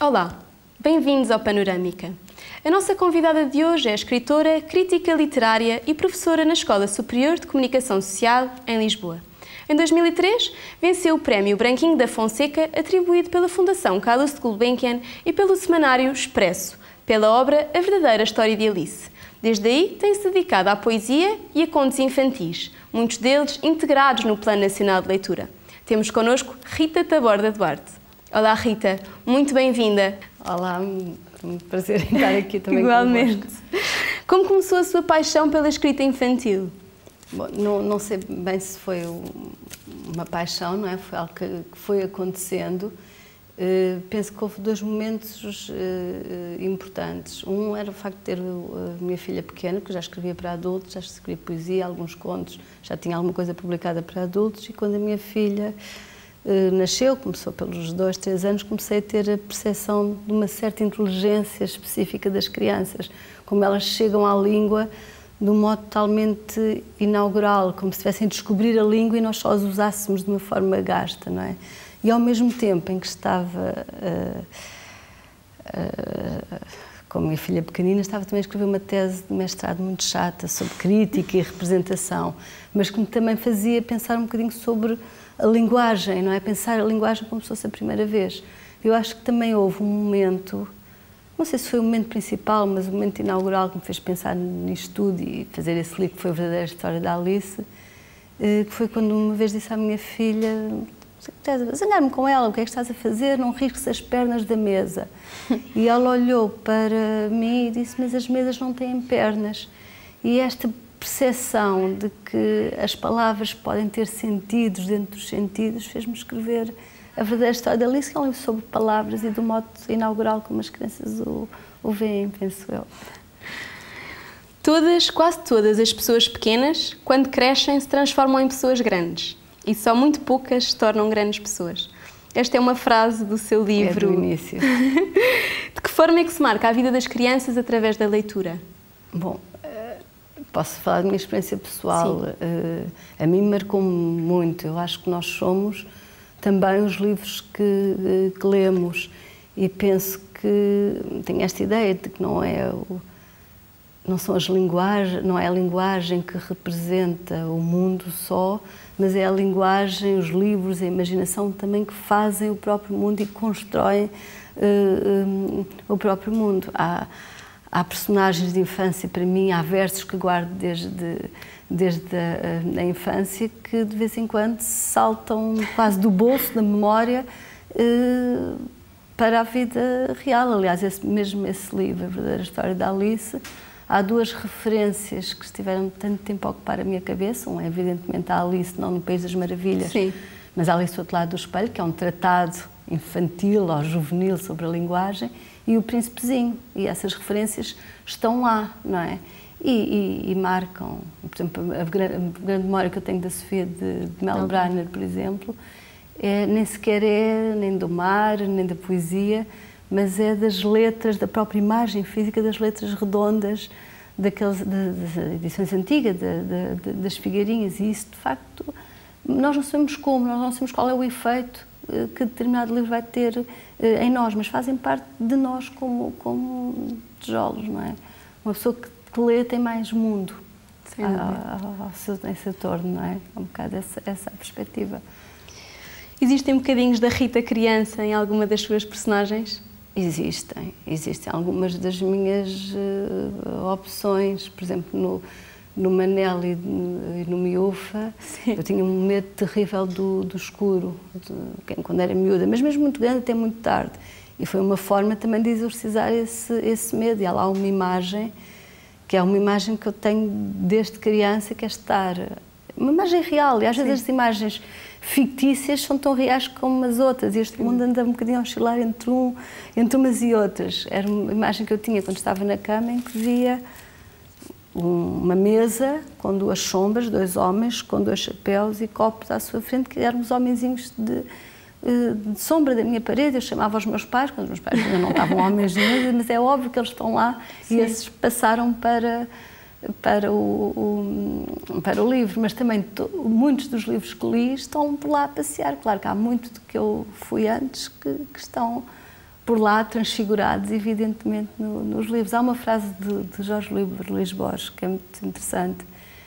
Olá, bem-vindos ao Panorâmica. A nossa convidada de hoje é escritora, crítica literária e professora na Escola Superior de Comunicação Social, em Lisboa. Em 2003, venceu o Prémio Branquinho da Fonseca, atribuído pela Fundação Carlos de Gulbenkian e pelo semanário Expresso, pela obra A Verdadeira História de Alice. Desde aí, tem-se dedicado à poesia e a contos infantis, muitos deles integrados no Plano Nacional de Leitura. Temos connosco Rita Taborda Duarte. Olá, Rita, muito bem-vinda. Olá, um prazer em estar aqui também. Igualmente. Como começou a sua paixão pela escrita infantil? Bom, não sei bem se foi uma paixão, não é? Foi algo que foi acontecendo. Penso que houve dois momentos importantes. Um era o facto de ter a minha filha pequena, que eu já escrevia para adultos, já escrevia poesia, alguns contos, já tinha alguma coisa publicada para adultos, e quando a minha filha nasceu, começou pelos 2, 3 anos, comecei a ter a percepção de uma certa inteligência específica das crianças, como elas chegam à língua de um modo totalmente inaugural, como se estivessem a descobrir a língua e nós só as usássemos de uma forma gasta, não é? E ao mesmo tempo em que estava com a minha filha pequenina, estava também a escrever uma tese de mestrado muito chata sobre crítica e representação, mas que me também fazia pensar um bocadinho sobre a linguagem, não é? Pensar a linguagem como se fosse a primeira vez. Eu acho que também houve um momento, não sei se foi o momento principal, mas o momento inaugural que me fez pensar nisto tudo e fazer esse livro que foi A Verdadeira História da Alice, que foi quando uma vez disse à minha filha: zangar-me com ela, o que é que estás a fazer? Não risques as pernas da mesa. E ela olhou para mim e disse: mas as mesas não têm pernas. E esta percepção de que as palavras podem ter sentidos dentro dos sentidos fez-me escrever A Verdadeira História da Alice, que é um livro sobre palavras e do modo inaugural como as crianças o veem, penso eu. Quase todas as pessoas pequenas, quando crescem, se transformam em pessoas grandes. E só muito poucas se tornam grandes pessoas. Esta é uma frase do seu livro. É do início. De que forma é que se marca a vida das crianças através da leitura? Bom, posso falar da minha experiência pessoal. A mim marcou-me muito. Eu acho que nós somos também os livros que lemos. E penso que tenho esta ideia de que não é a linguagem que representa o mundo só, mas é a linguagem, os livros, a imaginação também que fazem o próprio mundo e que constroem o próprio mundo. Há personagens de infância, para mim, há versos que guardo desde a infância que de vez em quando saltam quase do bolso, da memória, para a vida real. Aliás, mesmo esse livro, A Verdadeira História da Alice, há duas referências que estiveram tanto tempo a ocupar a minha cabeça. Um é, evidentemente, a Alice, não no País das Maravilhas, sim, mas a Alice do Outro Lado do Espelho, que é um tratado infantil ou juvenil sobre a linguagem, e o Príncipezinho. E essas referências estão lá, não é? E marcam. Por exemplo, a grande memória que eu tenho da Sofia de Melbrenner, por exemplo, nem sequer é nem do mar, nem da poesia, mas é das letras, da própria imagem física, das letras redondas, das edições antigas, das figueirinhas, e isso, de facto, nós não sabemos como, nós não sabemos qual é o efeito que determinado livro vai ter em nós, mas fazem parte de nós como tijolos, não é? Uma pessoa que lê tem mais mundo em seu torno, não é? É um bocado essa a perspectiva. Existem bocadinhos da Rita criança em alguma das suas personagens? Existem algumas das minhas opções, por exemplo, no Manel e no Miúfa. Sim. Eu tinha um medo terrível do escuro, quando era miúda, mas mesmo muito grande, até muito tarde. E foi uma forma também de exorcizar esse medo. E há lá uma imagem, que é uma imagem que eu tenho desde criança, que é estar... Uma imagem real, e às vezes as imagens fictícias são tão reais como as outras, e este mundo anda um bocadinho a oscilar entre umas e outras. Era uma imagem que eu tinha quando estava na cama, em que via uma mesa com duas sombras, dois homens com dois chapéus e copos à sua frente, que eram os homenzinhos de sombra da minha parede. Eu chamava os meus pais, quando os meus pais ainda não estavam homens de mesa, mas é óbvio que eles estão lá. Sim. E esses passaram para o livro, mas também muitos dos livros que li estão por lá a passear. Claro que há muito do que eu fui antes que estão por lá transfigurados, evidentemente, nos livros. Há uma frase de Jorge Luís Borges, que é muito interessante,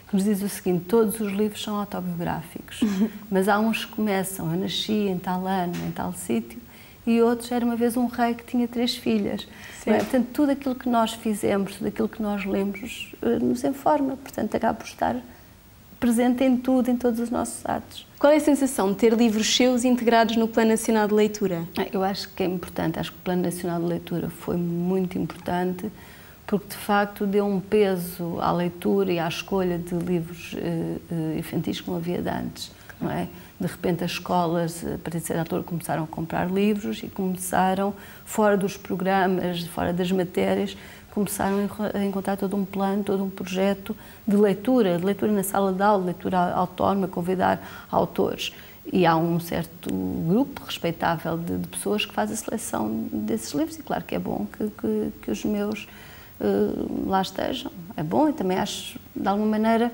que nos diz o seguinte: todos os livros são autobiográficos, mas há uns que começam: eu nasci em tal ano, em tal sítio, e outros: era uma vez um rei que tinha 3 filhas. Não é? Portanto, tudo aquilo que nós fizemos, tudo aquilo que nós lemos, nos informa. Portanto, acaba por estar presente em tudo, em todos os nossos atos. Qual é a sensação de ter livros seus integrados no Plano Nacional de Leitura? Eu acho que é importante, acho que o Plano Nacional de Leitura foi muito importante, porque de facto deu um peso à leitura e à escolha de livros infantis que não havia de antes, não é? De repente as escolas, a partir de certa altura, começaram a comprar livros e começaram, fora dos programas, fora das matérias, começaram a encontrar todo um plano, todo um projeto de leitura na sala de aula, leitura autónoma, convidar autores. E há um certo grupo respeitável de pessoas que faz a seleção desses livros, e claro que é bom que os meus lá estejam. É bom, e também acho, de alguma maneira,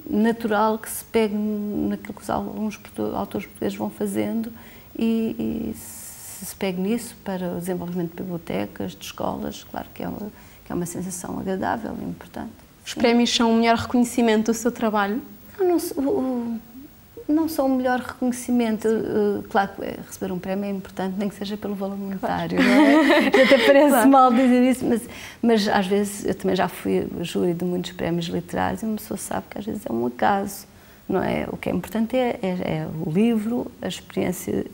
natural que se pegue naquilo que alguns autores portugueses vão fazendo e se pegue nisso para o desenvolvimento de bibliotecas, de escolas. Claro que é uma sensação agradável e importante. Os prémios são o melhor reconhecimento do seu trabalho? Não são o melhor reconhecimento. Claro que receber um prémio é importante, nem que seja pelo valor monetário. Claro. Não é? Até parece mal dizer isso, mas às vezes eu também já fui júri de muitos prémios literários e uma pessoa sabe que às vezes é um acaso. Não é? O que é importante é o livro, a experiência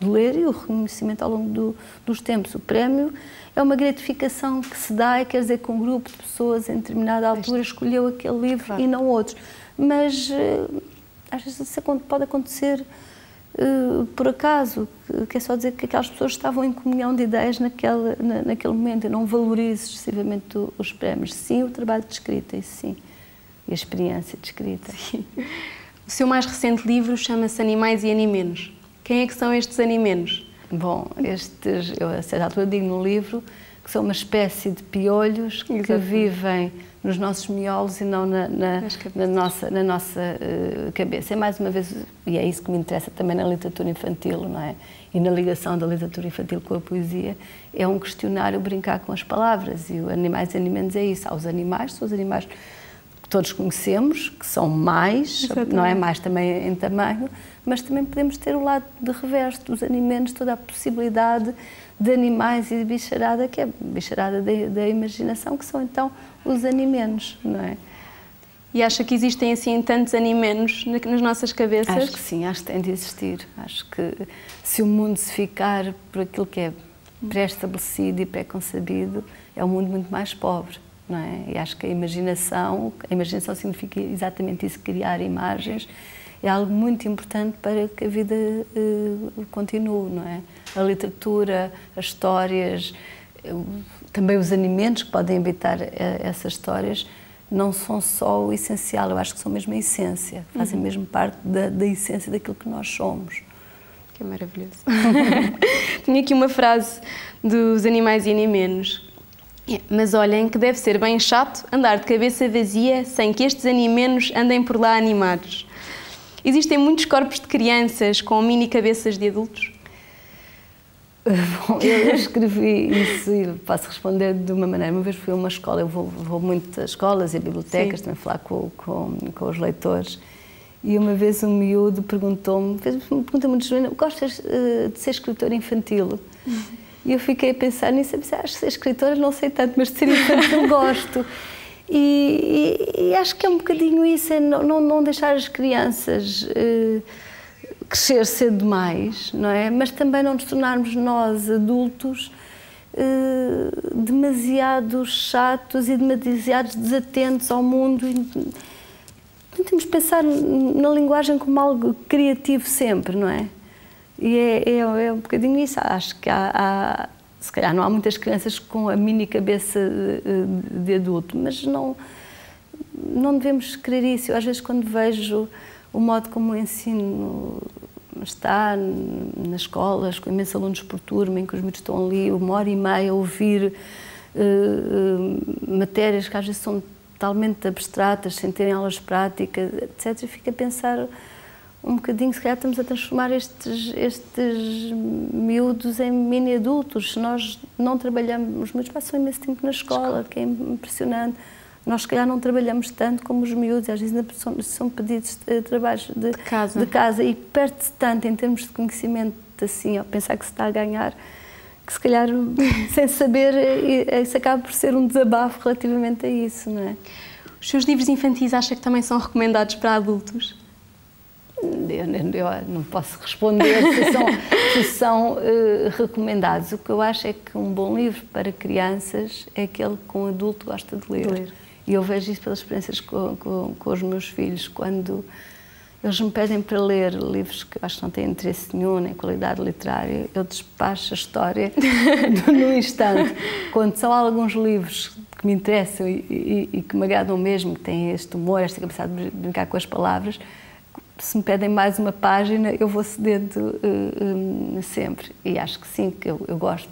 de ler e o reconhecimento ao longo dos tempos. O prémio é uma gratificação que se dá, e quer dizer que um grupo de pessoas em determinada altura escolheu aquele livro, claro, e não outros. Mas às vezes isso pode acontecer por acaso, que é só dizer que aquelas pessoas estavam em comunhão de ideias naquele momento. Eu não valorizo excessivamente os prémios. Sim, o trabalho de escrita, isso sim. E a experiência de escrita. Sim. O seu mais recente livro chama-se Animais e Animenos. Quem é que são estes animenos? Bom, eu a certa altura digo no livro que são uma espécie de piolhos que vivem nos nossos miolos e não na nossa cabeça. É mais uma vez, e é isso que me interessa também na literatura infantil, não é? E na ligação da literatura infantil com a poesia, é um questionário brincar com as palavras. E o Animais e Animenos é isso. Há os animais, são os animais que todos conhecemos, que são mais, exatamente, não é? Mais também em tamanho, mas também podemos ter o lado de reverso dos animenos, toda a possibilidade de animais e de bicharada, que é a bicharada da imaginação, que são então os animenos, não é? E acha que existem assim tantos animenos nas nossas cabeças? Acho que sim, acho que tem de existir. Acho que se o mundo se ficar por aquilo que é pré-estabelecido e pré-concebido, é um mundo muito mais pobre. Não é? E acho que a imaginação significa exatamente isso, criar imagens, é algo muito importante para que a vida continue, não é? A literatura, as histórias, também os alimentos que podem habitar essas histórias, não são só o essencial, eu acho que são mesmo a essência, fazem mesmo parte da essência daquilo que nós somos. Que é maravilhoso. Tinha aqui uma frase dos Animais e Animenos. Mas olhem que deve ser bem chato andar de cabeça vazia sem que estes animenos andem por lá animados. Existem muitos corpos de crianças com mini cabeças de adultos? Bom, eu escrevi isso e posso responder de uma maneira. Uma vez fui a uma escola, eu vou muito às escolas e bibliotecas, sim, também falar com os leitores, e uma vez um miúdo perguntou-me, fez uma pergunta muito genuína: gostas de ser escritora infantil? E eu fiquei a pensar nisso, acho que ser escritora não sei tanto, mas de ser infantil gosto. E acho que é um bocadinho isso, é não deixar as crianças crescer cedo demais, não é? Mas também não nos tornarmos nós, adultos, demasiado chatos e demasiado desatentos ao mundo. Não temos de pensar na linguagem como algo criativo sempre, não é? E é um bocadinho isso. Acho que se calhar não há muitas crianças com a mini cabeça de adulto, mas não devemos querer isso. Eu, às vezes, quando vejo o modo como o ensino está nas escolas, com imensos alunos por turma, em que os miúdos estão ali 1h30 a ouvir matérias que às vezes são totalmente abstratas, sem terem aulas práticas, etc., e fico a pensar um bocadinho, se calhar estamos a transformar estes miúdos em mini-adultos. Se nós não trabalhamos, os meus passam imenso tempo na escola, que é impressionante. Nós, se calhar, não trabalhamos tanto como os miúdos, às vezes ainda são pedidos trabalhos de casa e perde-se tanto em termos de conhecimento, assim, ao pensar que se está a ganhar, que se calhar, sem saber, isso acaba por ser um desabafo relativamente a isso, não é? Os seus livros infantis acha que também são recomendados para adultos? Eu não posso responder se são recomendados. O que eu acho é que um bom livro para crianças é aquele que um adulto gosta de ler. E eu vejo isso pelas experiências com os meus filhos. Quando eles me pedem para ler livros que eu acho que não têm interesse nenhum, nem qualidade literária, eu despacho a história num instante. Quando são alguns livros que me interessam e que me agradam mesmo, que têm este humor, esta capacidade de brincar com as palavras, se me pedem mais uma página, eu vou cedendo sempre. E acho que sim, que eu gosto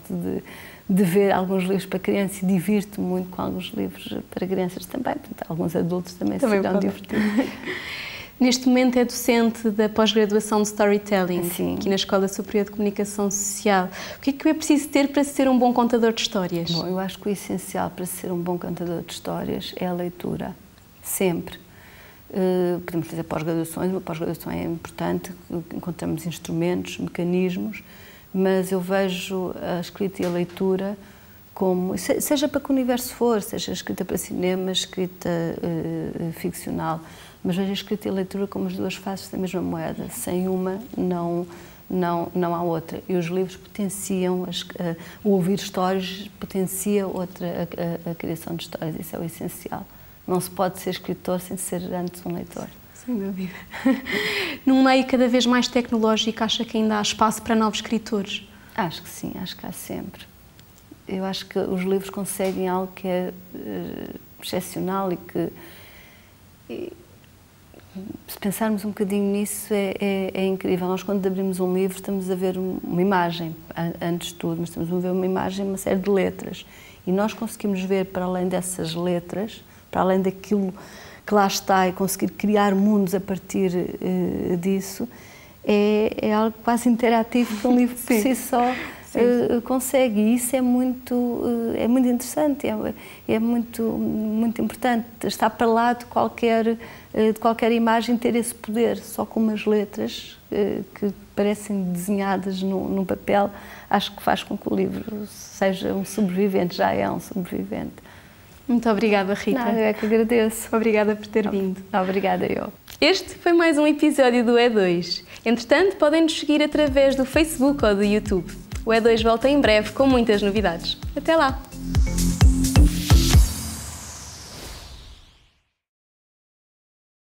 de ver alguns livros para crianças e divirto-me muito com alguns livros para crianças também. Portanto, alguns adultos também se irão divertir. Neste momento é docente da pós-graduação de Storytelling, Sim. aqui na Escola Superior de Comunicação Social. O que é preciso ter para ser um bom contador de histórias? Bom, eu acho que o essencial para ser um bom contador de histórias é a leitura. Sempre. Podemos fazer pós-graduações, uma pós-graduação é importante, encontramos instrumentos, mecanismos, mas eu vejo a escrita e a leitura como, seja para que universo for, seja escrita para cinema, escrita ficcional, mas vejo a escrita e a leitura como as duas faces da mesma moeda. Sem uma, não há outra. E os livros potenciam, o ouvir histórias potencia a criação de histórias, isso é o essencial. Não se pode ser escritor sem ser antes um leitor. Sem dúvida. Num meio cada vez mais tecnológico, acha que ainda há espaço para novos escritores? Acho que sim, acho que há sempre. Eu acho que os livros conseguem algo que é excepcional e que, se pensarmos um bocadinho nisso, é incrível. Nós, quando abrimos um livro, estamos a ver uma imagem, antes de tudo, mas estamos a ver uma imagem, uma série de letras. E nós conseguimos ver, para além dessas letras, para além daquilo que lá está e conseguir criar mundos a partir disso, é algo quase interativo que um livro por si só consegue. E isso é muito interessante, é muito importante. Está para lá de qualquer imagem ter esse poder, só com umas letras que parecem desenhadas num papel, acho que faz com que o livro seja um sobrevivente, já é um sobrevivente. Muito obrigada, Rita. Não, eu é que agradeço. Obrigada por ter vindo. Obrigada eu. Este foi mais um episódio do E2. Entretanto, podem nos seguir através do Facebook ou do YouTube. O E2 volta em breve com muitas novidades. Até lá!